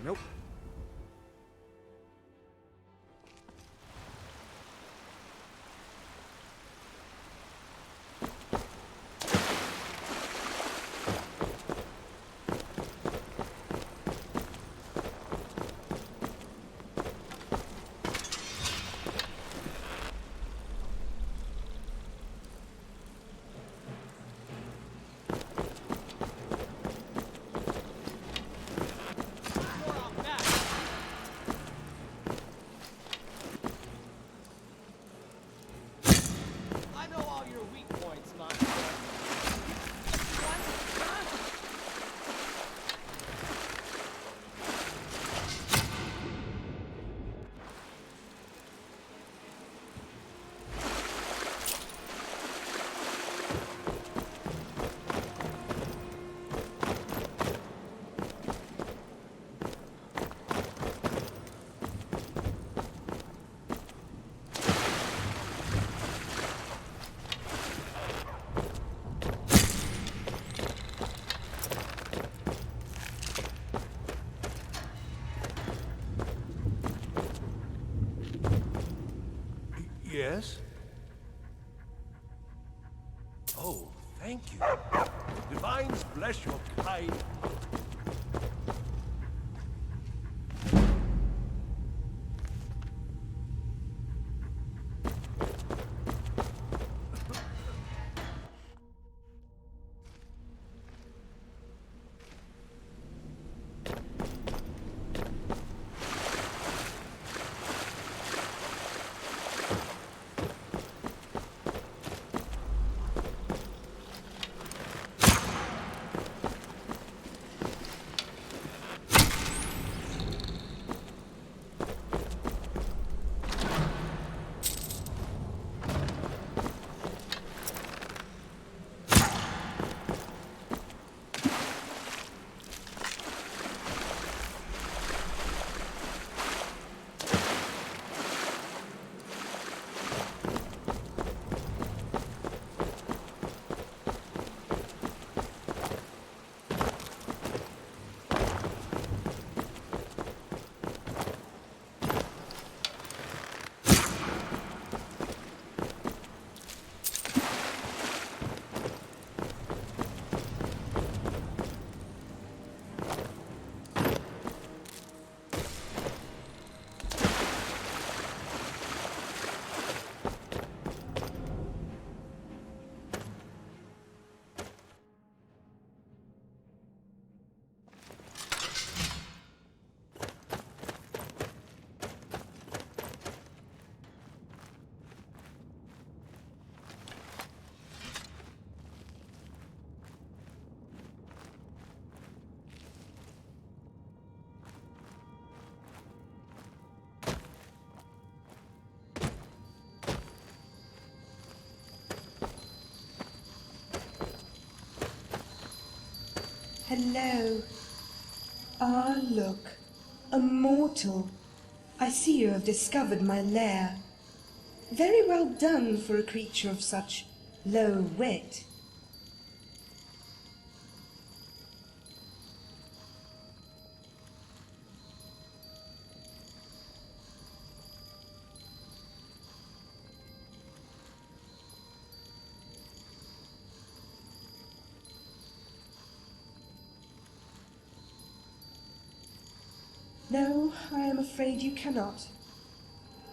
Nope. Yes? Oh, thank you. Divines bless your kind. Hello. Ah, look. A mortal. I see you have discovered my lair. Very well done for a creature of such low wit. No, I am afraid you cannot.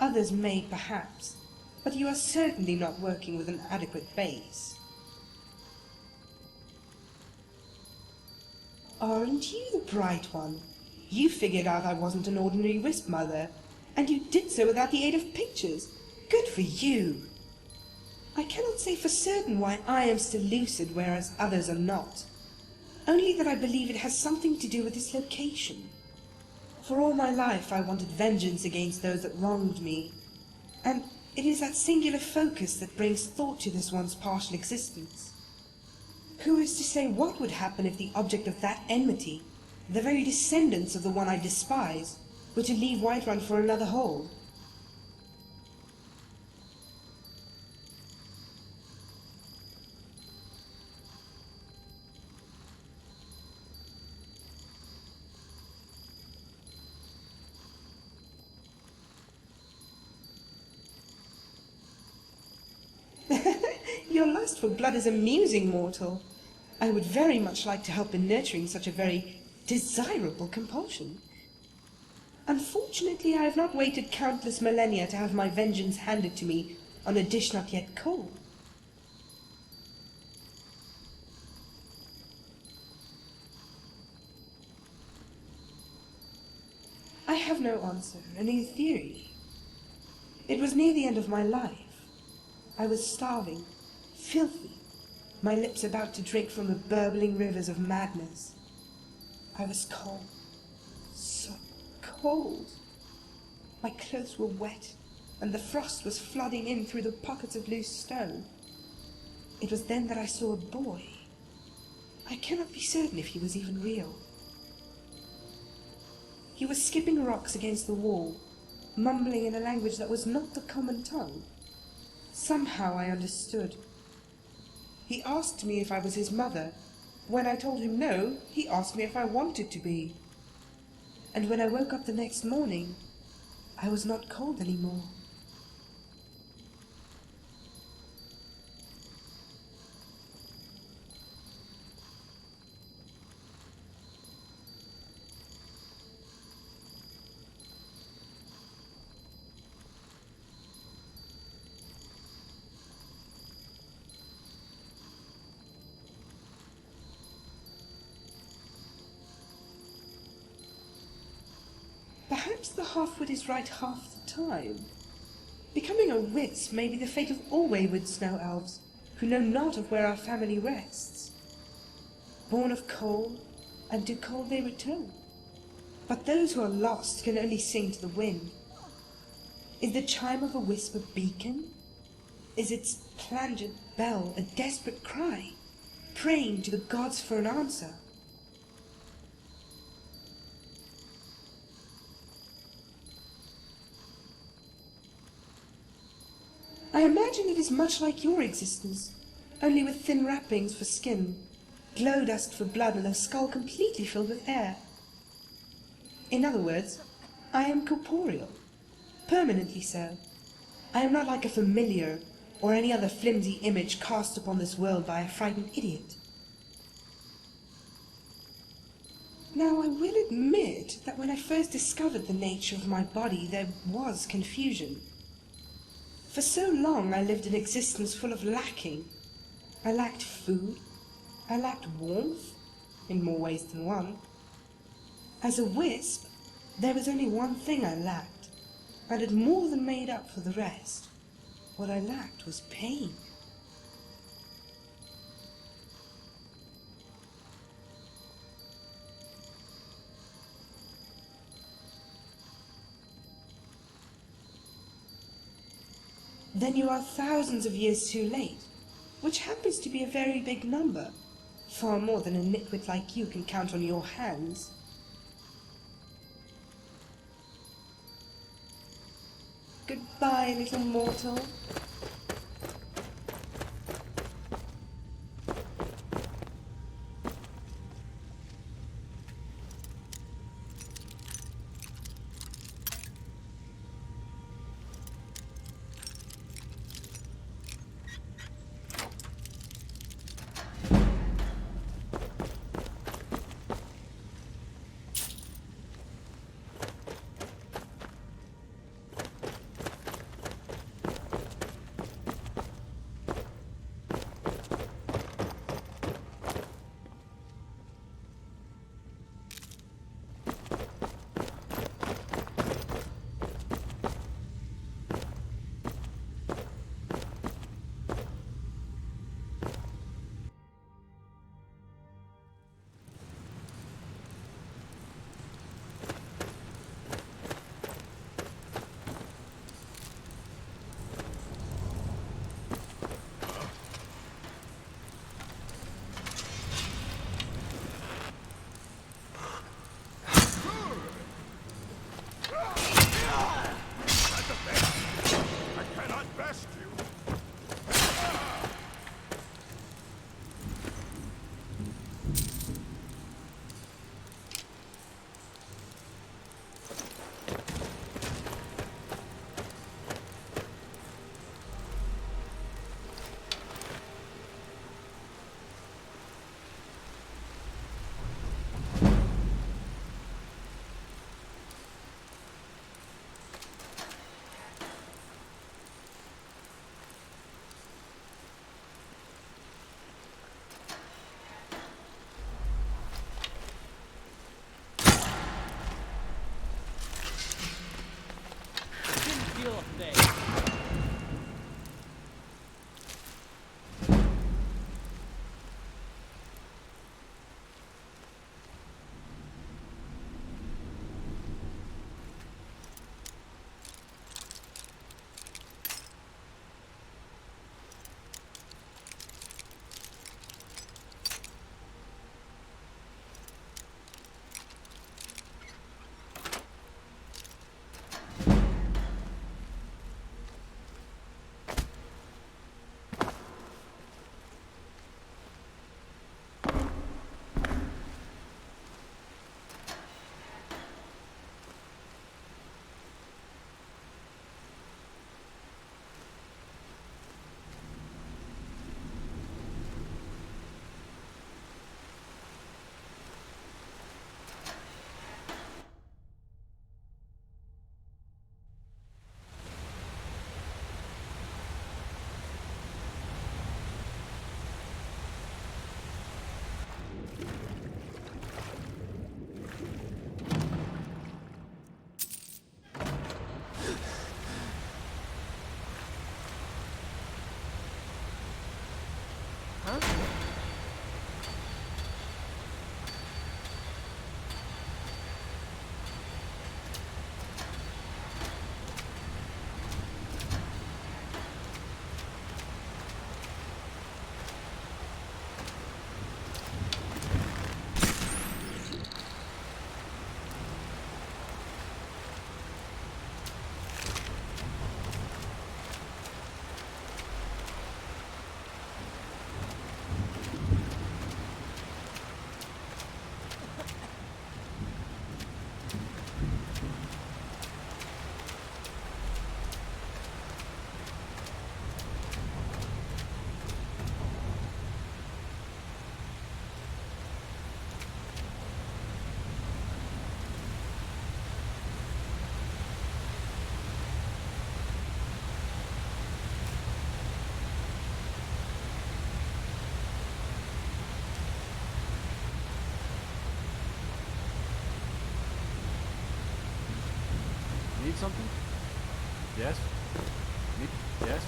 Others may, perhaps, but you are certainly not working with an adequate base. Aren't you the bright one? You figured out I wasn't an ordinary wisp mother, and you did so without the aid of pictures. Good for you! I cannot say for certain why I am still lucid, whereas others are not. Only that I believe it has something to do with this location. For all my life I wanted vengeance against those that wronged me, and it is that singular focus that brings thought to this one's partial existence. Who is to say what would happen if the object of that enmity, the very descendants of the one I despise, were to leave Whiterun for another hold? Your lust for blood is amusing, mortal. I would very much like to help in nurturing such a very desirable compulsion. Unfortunately, I have not waited countless millennia to have my vengeance handed to me on a dish not yet cold. I have no answer, only a theory. It was near the end of my life. I was starving, filthy, my lips about to drink from the burbling rivers of madness. I was cold, so cold. My clothes were wet, and the frost was flooding in through the pockets of loose stone. It was then that I saw a boy. I cannot be certain if he was even real. He was skipping rocks against the wall, mumbling in a language that was not the common tongue. Somehow I understood. He asked me if I was his mother. When I told him no, he asked me if I wanted to be. And when I woke up the next morning, I was not cold anymore. Perhaps the half-wit is right half the time. Becoming a wisp may be the fate of all wayward snow elves, who know not of where our family rests. Born of cold, and to cold they return. But those who are lost can only sing to the wind. Is the chime of a wisp a beacon? Is its plangent bell a desperate cry, praying to the gods for an answer? I imagine it is much like your existence, only with thin wrappings for skin, glow dust for blood, and a skull completely filled with air. In other words, I am corporeal, permanently so. I am not like a familiar or any other flimsy image cast upon this world by a frightened idiot. Now, I will admit that when I first discovered the nature of my body, there was confusion. For so long I lived an existence full of lacking. I lacked food. I lacked warmth, in more ways than one. As a wisp, there was only one thing I lacked, and it more than made up for the rest. What I lacked was pain. Then you are thousands of years too late, which happens to be a very big number, far more than a nitwit like you can count on your hands. Goodbye, little mortal. need something? Yes? Yes?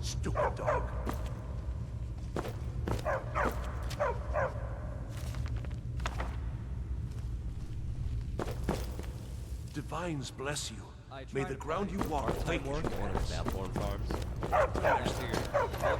Stupid dog. Divines bless you. May the ground you walk thank you. One of the Bathborn farms. Next to your...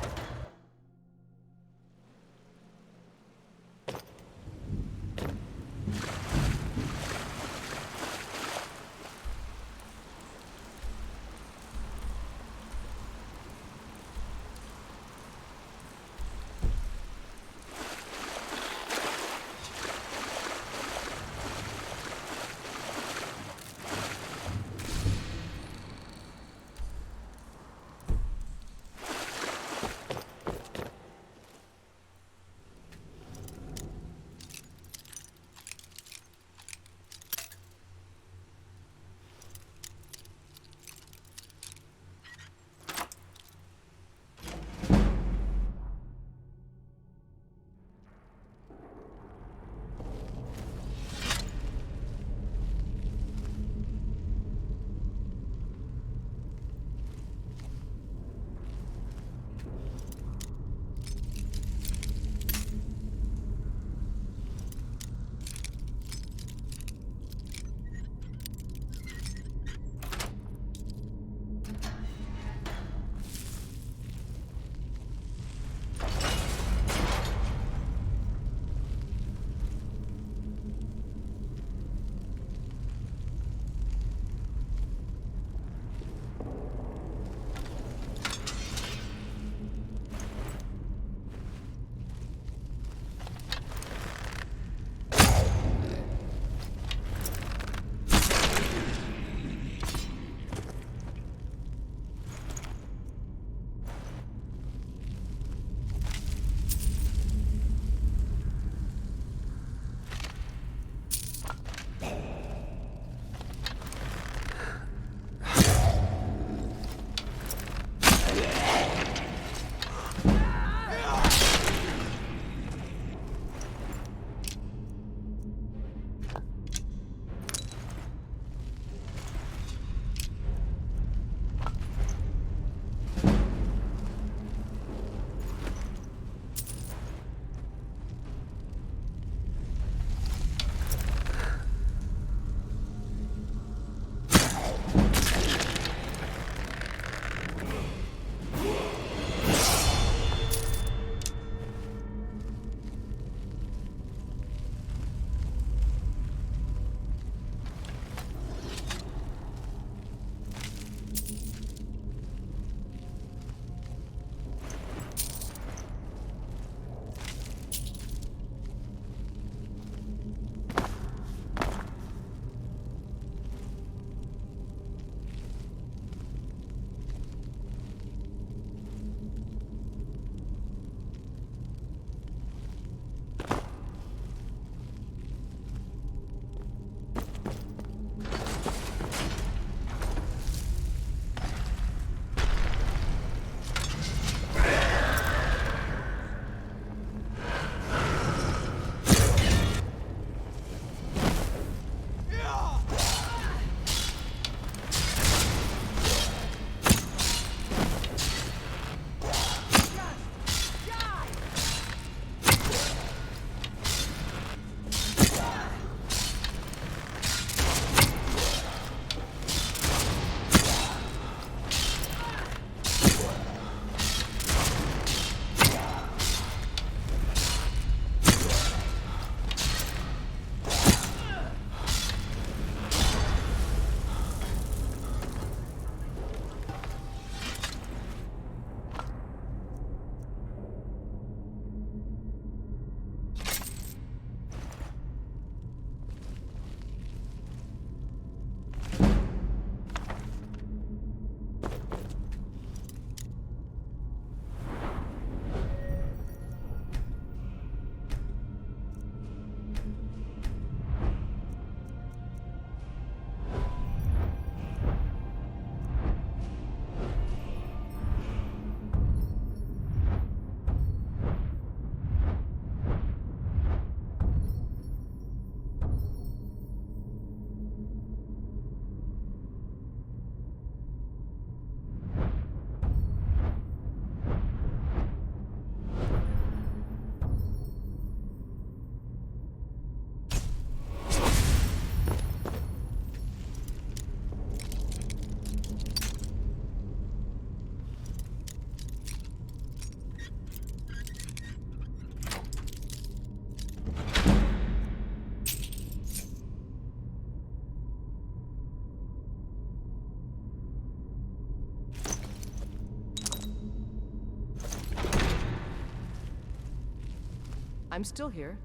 I'm still here.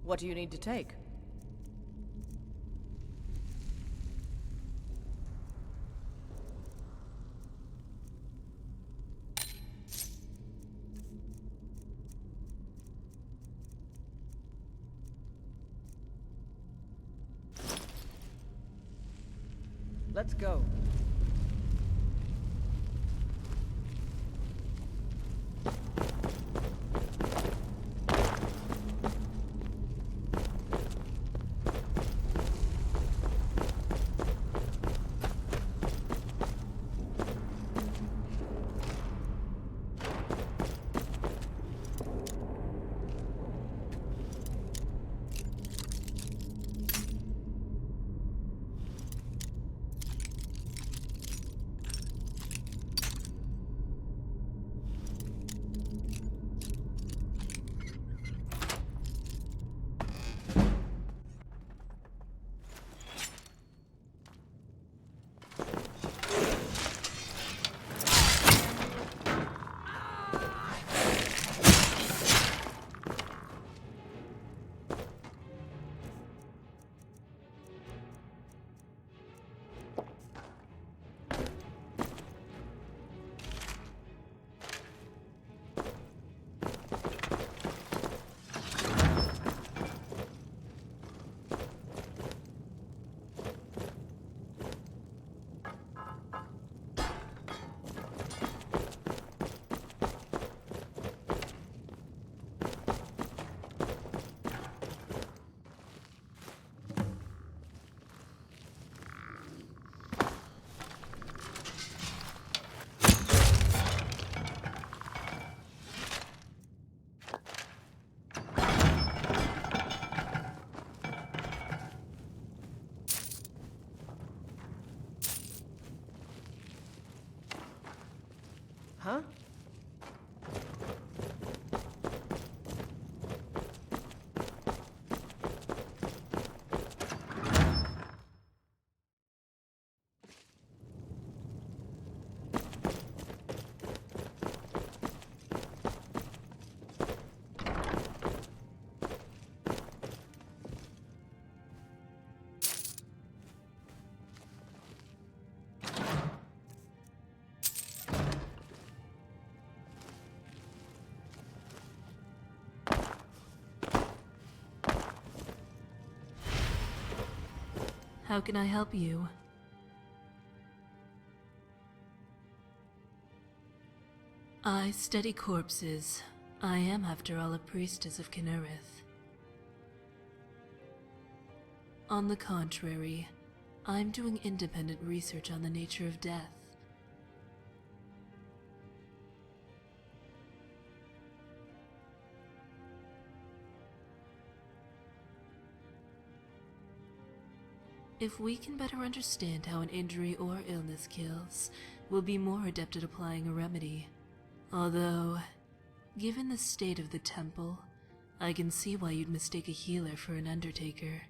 What do you need to take? Let's go. Huh? How can I help you? I study corpses. I am, after all, a priestess of Kinnereth. On the contrary, I'm doing independent research on the nature of death. If we can better understand how an injury or illness kills, we'll be more adept at applying a remedy. Although, given the state of the temple, I can see why you'd mistake a healer for an undertaker.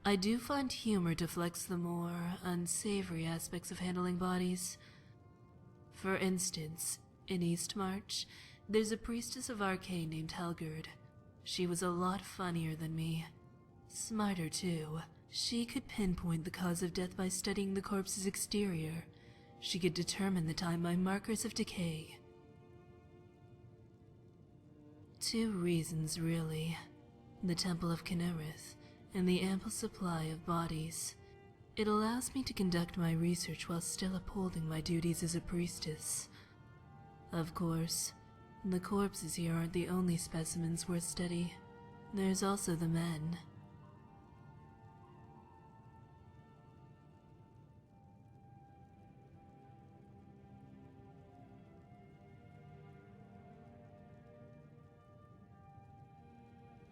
I do find humor to flex the more unsavory aspects of handling bodies. For instance, in Eastmarch, there's a priestess of Arcane named Helgerd. She was a lot funnier than me. Smarter too. She could pinpoint the cause of death by studying the corpse's exterior. She could determine the time by markers of decay. Two reasons, really. The Temple of Kinnereth, and the ample supply of bodies. It allows me to conduct my research while still upholding my duties as a priestess. Of course, the corpses here aren't the only specimens worth study. There's also the men.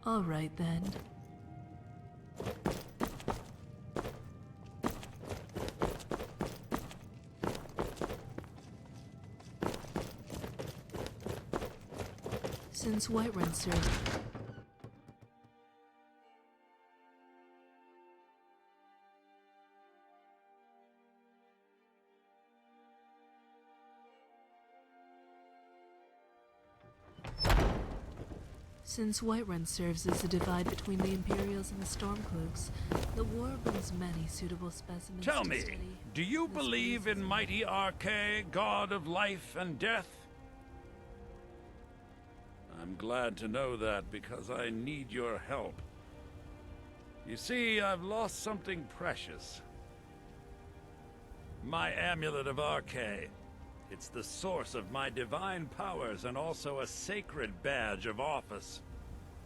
All right then. Since Whiterun serves... Since Whiterun serves as the divide between the Imperials and the Stormcloaks, the war brings many suitable specimens Tell to me, study. do you This believe place in is mighty Arche, god of life and death? I'm glad to know that because I need your help. You see, I've lost something precious. My amulet of Arche. It's the source of my divine powers and also a sacred badge of office.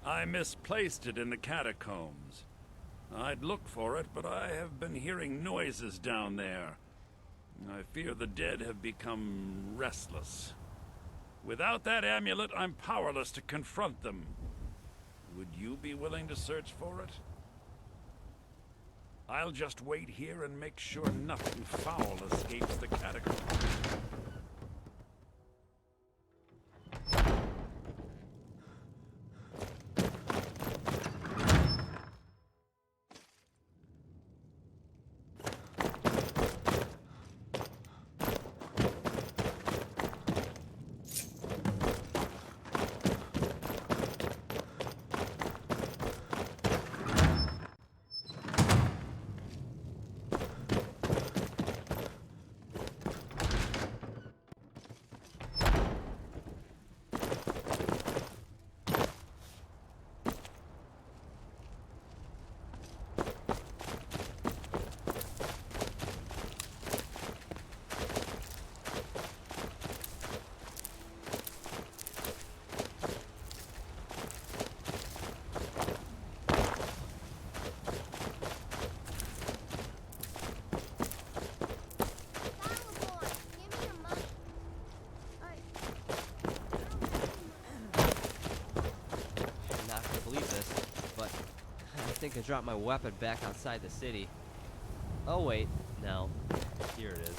I misplaced it in the catacombs. I'd look for it, but I have been hearing noises down there. I fear the dead have become restless. Without that amulet, I'm powerless to confront them. Would you be willing to search for it? I'll just wait here and make sure nothing foul escapes the catacombs. I think I dropped my weapon back outside the city. Oh wait, no. Here it is.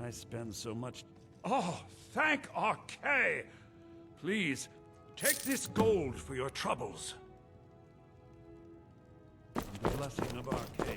I spend so much... Oh, thank Arche! Please, take this gold for your troubles. The blessing of Arche